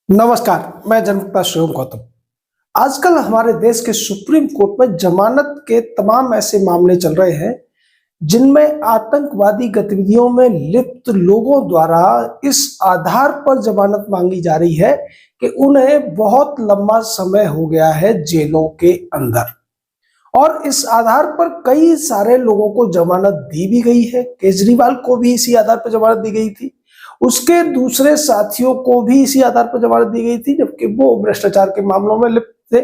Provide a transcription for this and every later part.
नमस्कार, मैं जनता शिवम गौतम। आजकल हमारे देश के सुप्रीम कोर्ट में जमानत के तमाम ऐसे मामले चल रहे हैं जिनमें आतंकवादी गतिविधियों में लिप्त लोगों द्वारा इस आधार पर जमानत मांगी जा रही है कि उन्हें बहुत लंबा समय हो गया है जेलों के अंदर। और इस आधार पर कई सारे लोगों को जमानत दी भी गई है। केजरीवाल को भी इसी आधार पर जमानत दी गई थी, उसके दूसरे साथियों को भी इसी आधार पर जमानत दी गई थी, जबकि वो भ्रष्टाचार के मामलों में लिप्त थे।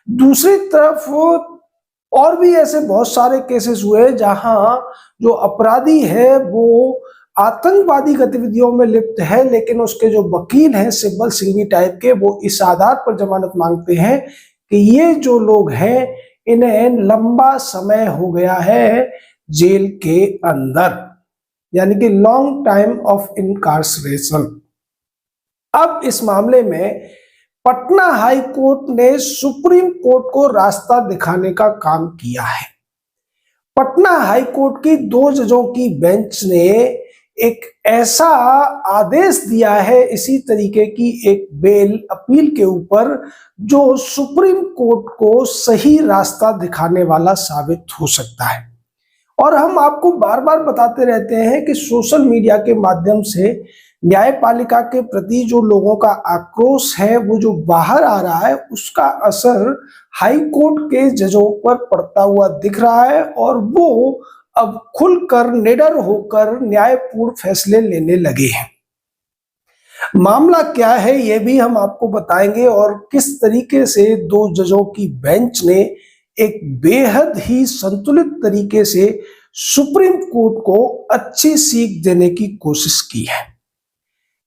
दूसरी तरफ और भी ऐसे बहुत सारे केसेस हुए जहां जो अपराधी है वो आतंकवादी गतिविधियों में लिप्त है, लेकिन उसके जो वकील हैं सिब्बल सिंघवी टाइप के, वो इस आधार पर जमानत मांगते हैं कि ये जो लोग हैं इन्हें लंबा समय हो गया है जेल के अंदर, यानी कि लॉन्ग टाइम ऑफ इनकार्सरेशन। अब इस मामले में पटना हाई कोर्ट ने सुप्रीम कोर्ट को रास्ता दिखाने का काम किया है। पटना हाई कोर्ट की 2 जजों की बेंच ने एक ऐसा आदेश दिया है इसी तरीके की एक बेल अपील के ऊपर जो सुप्रीम कोर्ट को सही रास्ता दिखाने वाला साबित हो सकता है। और हम आपको बार बार बताते रहते हैं कि सोशल मीडिया के माध्यम से न्यायपालिका के प्रति जो लोगों का आक्रोश है वो जो बाहर आ रहा है, उसका असर हाई कोर्ट के जजों पर पड़ता हुआ दिख रहा है और वो अब खुलकर निडर होकर न्यायपूर्ण फैसले लेने लगे हैं। मामला क्या है ये भी हम आपको बताएंगे और किस तरीके से 2 जजों की बेंच ने एक बेहद ही संतुलित तरीके से सुप्रीम कोर्ट को अच्छी सीख देने की कोशिश की है।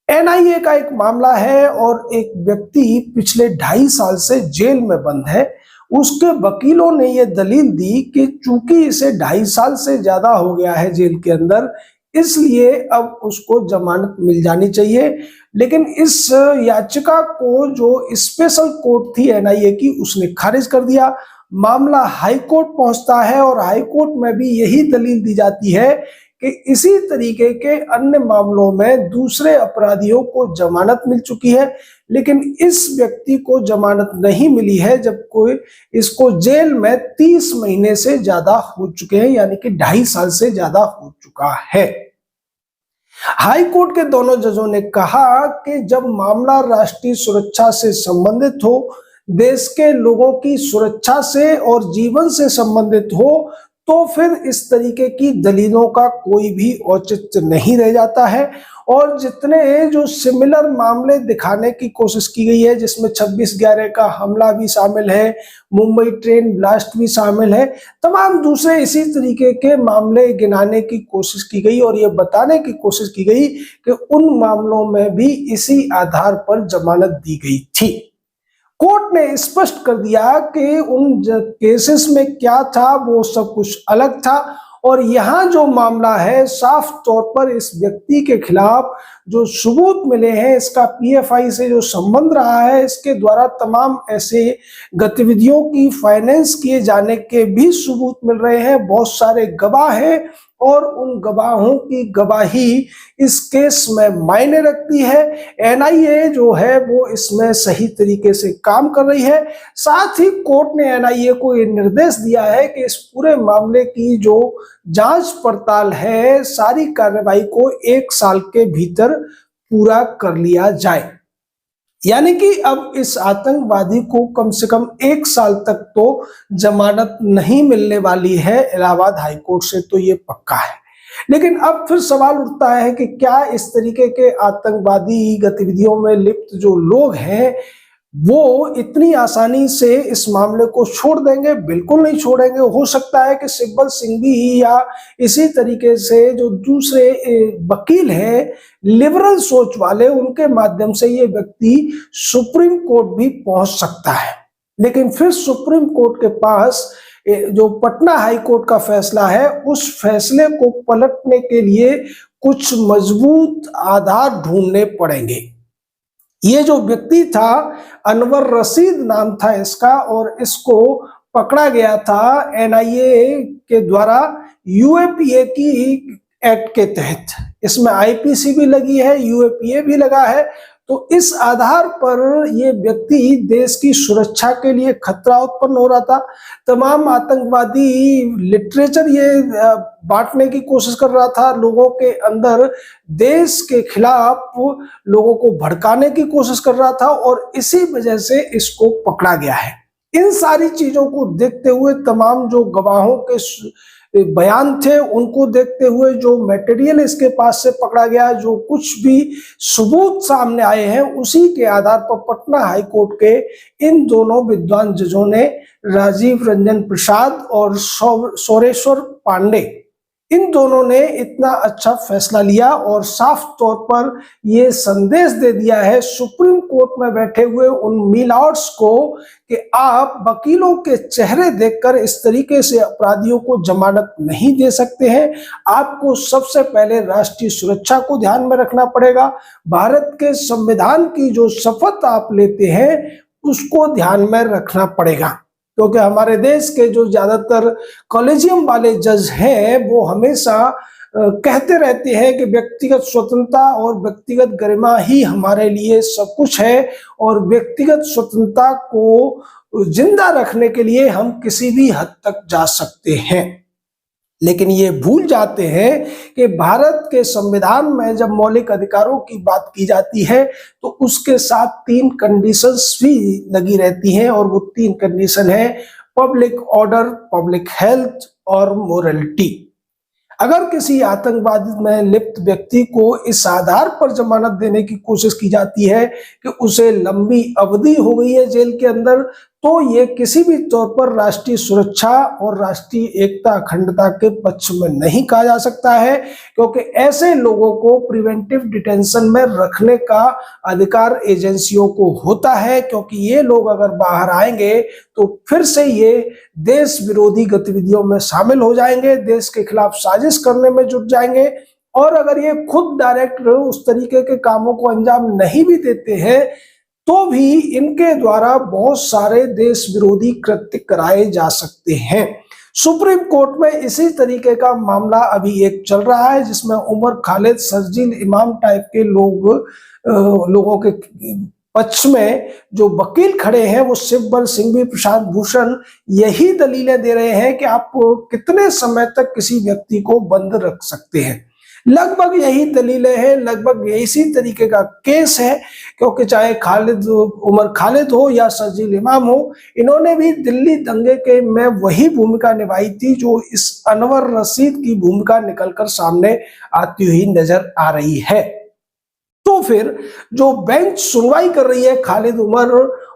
एनआईए का एक मामला है और एक व्यक्ति पिछले 2.5 साल से जेल में बंद है। उसके वकीलों ने यह दलील दी कि चूंकि इसे 2.5 साल से ज्यादा हो गया है जेल के अंदर, इसलिए अब उसको जमानत मिल जानी चाहिए। लेकिन इस याचिका को जो स्पेशल कोर्ट थी एनआईए की, उसने खारिज कर दिया। मामला हाई कोर्ट पहुंचता है और हाई कोर्ट में भी यही दलील दी जाती है कि इसी तरीके के अन्य मामलों में दूसरे अपराधियों को जमानत मिल चुकी है, लेकिन इस व्यक्ति को जमानत नहीं मिली है जब कोई इसको जेल में 30 महीने से ज्यादा हो चुके हैं, यानी कि 2.5 साल से ज्यादा हो चुका है। हाई कोर्ट के दोनों जजों ने कहा कि जब मामला राष्ट्रीय सुरक्षा से संबंधित हो, देश के लोगों की सुरक्षा से और जीवन से संबंधित हो, तो फिर इस तरीके की दलीलों का कोई भी औचित्य नहीं रह जाता है। और जितने जो सिमिलर मामले दिखाने की कोशिश की गई है, जिसमें 26/11 का हमला भी शामिल है, मुंबई ट्रेन ब्लास्ट भी शामिल है, तमाम दूसरे इसी तरीके के मामले गिनाने की कोशिश की गई और ये बताने की कोशिश की गई कि उन मामलों में भी इसी आधार पर जमानत दी गई थी। कोर्ट ने स्पष्ट कर दिया कि उन केसेस में क्या था वो सब कुछ अलग था और यहाँ जो मामला है साफ तौर पर इस व्यक्ति के खिलाफ जो सबूत मिले हैं, इसका पीएफआई से जो संबंध रहा है, इसके द्वारा तमाम ऐसे गतिविधियों की फाइनेंस किए जाने के भी सबूत मिल रहे हैं। बहुत सारे गवाह हैं और उन गवाहों की गवाही इस केस में मायने रखती है। एनआईए जो है वो इसमें सही तरीके से काम कर रही है। साथ ही कोर्ट ने एनआईए को ये निर्देश दिया है कि इस पूरे मामले की जो जांच पड़ताल है, सारी कार्रवाई को 1 साल के भीतर पूरा कर लिया जाए। यानी कि अब इस आतंकवादी को कम से कम 1 साल तक तो जमानत नहीं मिलने वाली है इलाहाबाद हाईकोर्ट से, तो ये पक्का है। लेकिन अब फिर सवाल उठता है कि क्या इस तरीके के आतंकवादी गतिविधियों में लिप्त जो लोग हैं वो इतनी आसानी से इस मामले को छोड़ देंगे? बिल्कुल नहीं छोड़ेंगे। हो सकता है कि सिब्बल सिंघवी या इसी तरीके से जो दूसरे वकील हैं लिबरल सोच वाले, उनके माध्यम से ये व्यक्ति सुप्रीम कोर्ट भी पहुंच सकता है। लेकिन फिर सुप्रीम कोर्ट के पास जो पटना हाई कोर्ट का फैसला है, उस फैसले को पलटने के लिए कुछ मजबूत आधार ढूंढने पड़ेंगे। ये जो व्यक्ति था, अनवर रशीद नाम था इसका, और इसको पकड़ा गया था एनआईए के द्वारा यूएपीए की एक्ट के तहत। इसमें आईपीसी भी लगी है, यूएपीए भी लगा है। तो इस आधार पर ये व्यक्ति देश की सुरक्षा के लिए खतरा उत्पन्न हो रहा था। तमाम आतंकवादी लिटरेचर ये बांटने की कोशिश कर रहा था, लोगों के अंदर देश के खिलाफ लोगों को भड़काने की कोशिश कर रहा था और इसी वजह से इसको पकड़ा गया है। इन सारी चीजों को देखते हुए, तमाम जो गवाहों के बयान थे उनको देखते हुए, जो मटेरियल इसके पास से पकड़ा गया, जो कुछ भी सबूत सामने आए हैं, उसी के आधार पर पटना हाईकोर्ट के इन दोनों विद्वान जजों ने, राजीव रंजन प्रसाद और सौरेश्वर पांडे, इन दोनों ने इतना अच्छा फैसला लिया और साफ तौर पर ये संदेश दे दिया है सुप्रीम कोर्ट में बैठे हुए उन मिलॉर्ड्स को कि आप वकीलों के चेहरे देखकर इस तरीके से अपराधियों को जमानत नहीं दे सकते हैं। आपको सबसे पहले राष्ट्रीय सुरक्षा को ध्यान में रखना पड़ेगा। भारत के संविधान की जो शपथ आप लेते हैं उसको ध्यान में रखना पड़ेगा, क्योंकि हमारे देश के जो ज्यादातर कॉलेजियम वाले जज हैं वो हमेशा कहते रहते हैं कि व्यक्तिगत स्वतंत्रता और व्यक्तिगत गरिमा ही हमारे लिए सब कुछ है और व्यक्तिगत स्वतंत्रता को जिंदा रखने के लिए हम किसी भी हद तक जा सकते हैं। लेकिन ये भूल जाते हैं कि भारत के संविधान में जब मौलिक अधिकारों की बात की जाती है तो उसके साथ 3 कंडीशंस भी लगी रहती हैं और वो 3 कंडीशन है पब्लिक ऑर्डर, पब्लिक हेल्थ और मोरलिटी। अगर किसी आतंकवादी में लिप्त व्यक्ति को इस आधार पर जमानत देने की कोशिश की जाती है कि उसे लंबी अवधि हो गई है जेल के अंदर, तो ये किसी भी तौर पर राष्ट्रीय सुरक्षा और राष्ट्रीय एकता अखंडता के पक्ष में नहीं कहा जा सकता है, क्योंकि ऐसे लोगों को प्रिवेंटिव डिटेंशन में रखने का अधिकार एजेंसियों को होता है, क्योंकि ये लोग अगर बाहर आएंगे तो फिर से ये देश विरोधी गतिविधियों में शामिल हो जाएंगे, देश के खिलाफ साजिश करने में जुट जाएंगे और अगर ये खुद डायरेक्ट उस तरीके के कामों को अंजाम नहीं भी देते हैं तो भी इनके द्वारा बहुत सारे देश विरोधी कृत्य कराए जा सकते हैं। सुप्रीम कोर्ट में इसी तरीके का मामला अभी एक चल रहा है जिसमें उमर खालिद, शर्जील इमाम टाइप के लोगों के पक्ष में जो वकील खड़े हैं वो शिवबल सिंघवी, प्रशांत भूषण यही दलीलें दे रहे हैं कि आप कितने समय तक किसी व्यक्ति को बंद रख सकते हैं। लगभग यही दलीलें हैं, लगभग इसी तरीके का केस है, क्योंकि चाहे उमर खालिद हो या शर्जील इमाम हो, इन्होंने भी दिल्ली दंगे के में वही भूमिका निभाई थी जो इस अनवर रशीद की भूमिका निकलकर सामने आती हुई नजर आ रही है। तो फिर जो बेंच सुनवाई कर रही है खालिद उमर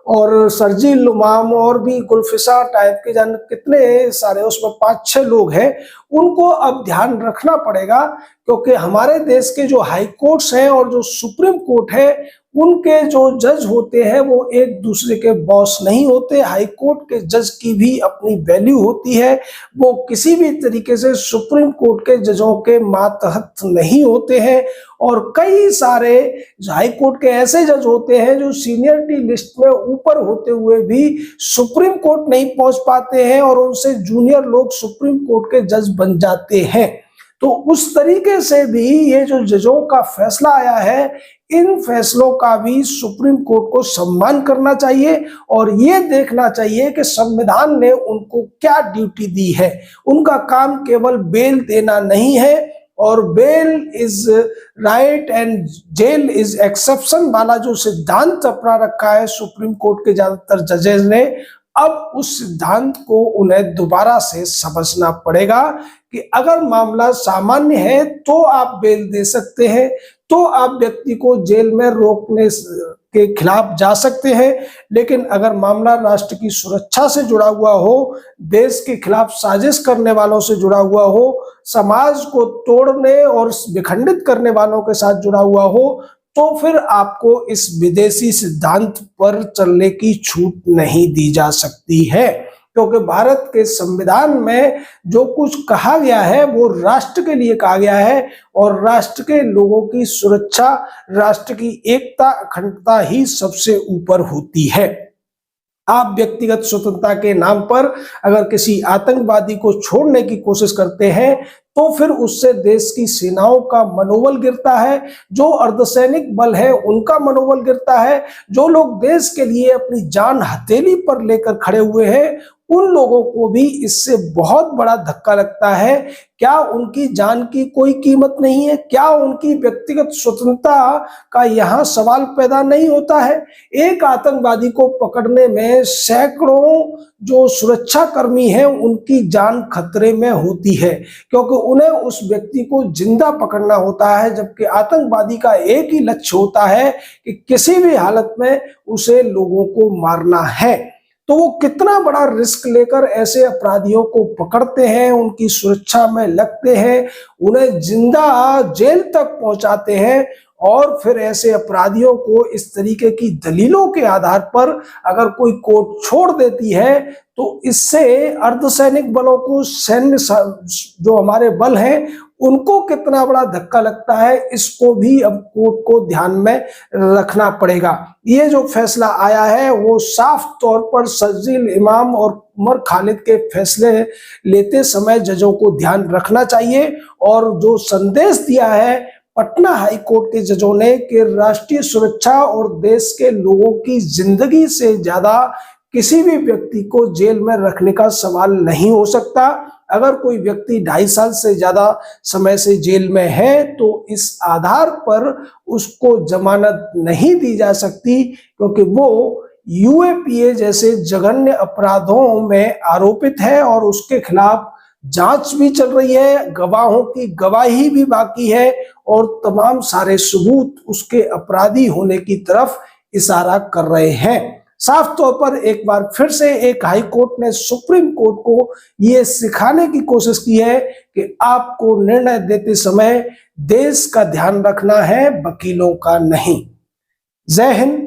और शर्जील इमाम और भी गुलफिसा टाइप के जान कितने सारे उसमें 5-6 लोग हैं, उनको अब ध्यान रखना पड़ेगा, क्योंकि हमारे देश के जो हाई कोर्ट्स हैं और जो सुप्रीम कोर्ट है उनके जो जज होते हैं वो एक दूसरे के बॉस नहीं होते। हाई कोर्ट के जज की भी अपनी वैल्यू होती है, वो किसी भी तरीके से सुप्रीम कोर्ट के जजों के मातहत नहीं होते हैं और कई सारे हाई कोर्ट के ऐसे जज होते हैं जो सीनियरिटी लिस्ट में ऊपर होते हुए भी सुप्रीम कोर्ट नहीं पहुंच पाते हैं और उनसे जूनियर लोग सुप्रीम कोर्ट के जज बन जाते हैं। तो उस तरीके से भी ये जो जजों का फैसला आया है, इन फैसलों का भी सुप्रीम कोर्ट को सम्मान करना चाहिए और ये देखना चाहिए कि संविधान ने उनको क्या ड्यूटी दी है। उनका काम केवल बेल देना नहीं है और bail is right and jail is exception वाला जो सिद्धांत अपना रखा है सुप्रीम कोर्ट के ज्यादातर जजेस ने, अब उस सिद्धांत को उन्हें दोबारा से समझना पड़ेगा कि अगर मामला सामान्य है तो आप बेल दे सकते हैं, तो आप व्यक्ति को जेल में रोकने के खिलाफ जा सकते हैं, लेकिन अगर मामला राष्ट्र की सुरक्षा से जुड़ा हुआ हो, देश के खिलाफ साजिश करने वालों से जुड़ा हुआ हो, समाज को तोड़ने और विखंडित करने वालों के साथ जुड़ा हुआ हो, तो फिर आपको इस विदेशी सिद्धांत पर चलने की छूट नहीं दी जा सकती है, क्योंकि भारत के संविधान में जो कुछ कहा गया है वो राष्ट्र के लिए कहा गया है और राष्ट्र के लोगों की सुरक्षा, राष्ट्र की एकता अखंडता ही सबसे ऊपर होती है। आप व्यक्तिगत स्वतंत्रता के नाम पर अगर किसी आतंकवादी को छोड़ने की कोशिश करते हैं तो फिर उससे देश की सेनाओं का मनोबल गिरता है, जो अर्धसैनिक बल है उनका मनोबल गिरता है, जो लोग देश के लिए अपनी जान हथेली पर लेकर खड़े हुए हैं उन लोगों को भी इससे बहुत बड़ा धक्का लगता है। क्या उनकी जान की कोई कीमत नहीं है? क्या उनकी व्यक्तिगत स्वतंत्रता का यहाँ सवाल पैदा नहीं होता है? एक आतंकवादी को पकड़ने में सैकड़ों जो सुरक्षा कर्मी हैं उनकी जान खतरे में होती है, क्योंकि उन्हें उस व्यक्ति को जिंदा पकड़ना होता है, जबकि आतंकवादी का एक ही लक्ष्य होता है कि किसी भी हालत में उसे लोगों को मारना है। तो वो कितना बड़ा रिस्क लेकर ऐसे अपराधियों को पकड़ते हैं, उनकी सुरक्षा में लगते हैं, उन्हें जिंदा जेल तक पहुंचाते हैं और फिर ऐसे अपराधियों को इस तरीके की दलीलों के आधार पर अगर कोई कोर्ट छोड़ देती है तो इससे अर्धसैनिक बलों को, सैन्य जो हमारे बल हैं उनको कितना बड़ा धक्का लगता है, इसको भी अब कोर्ट को ध्यान में रखना पड़ेगा। ये जो फैसला आया है वो साफ तौर पर शर्जील इमाम और उमर खालिद के फैसले लेते समय जजों को ध्यान रखना चाहिए। और जो संदेश दिया है पटना हाई कोर्ट के जजों ने कि राष्ट्रीय सुरक्षा और देश के लोगों की जिंदगी से ज्यादा किसी भी व्यक्ति को जेल में रखने का सवाल नहीं हो सकता। अगर कोई व्यक्ति 2.5 साल से ज्यादा समय से जेल में है तो इस आधार पर उसको जमानत नहीं दी जा सकती, क्योंकि वो यूएपीए जैसे जघन्य अपराधों में आरोपित है और उसके खिलाफ जांच भी चल रही है, गवाहों की गवाही भी बाकी है और तमाम सारे सबूत उसके अपराधी होने की तरफ इशारा कर रहे हैं। साफ तौर पर एक बार फिर से एक हाई कोर्ट ने सुप्रीम कोर्ट को ये सिखाने की कोशिश की है कि आपको निर्णय देते समय देश का ध्यान रखना है, वकीलों का नहीं। जय हिंद,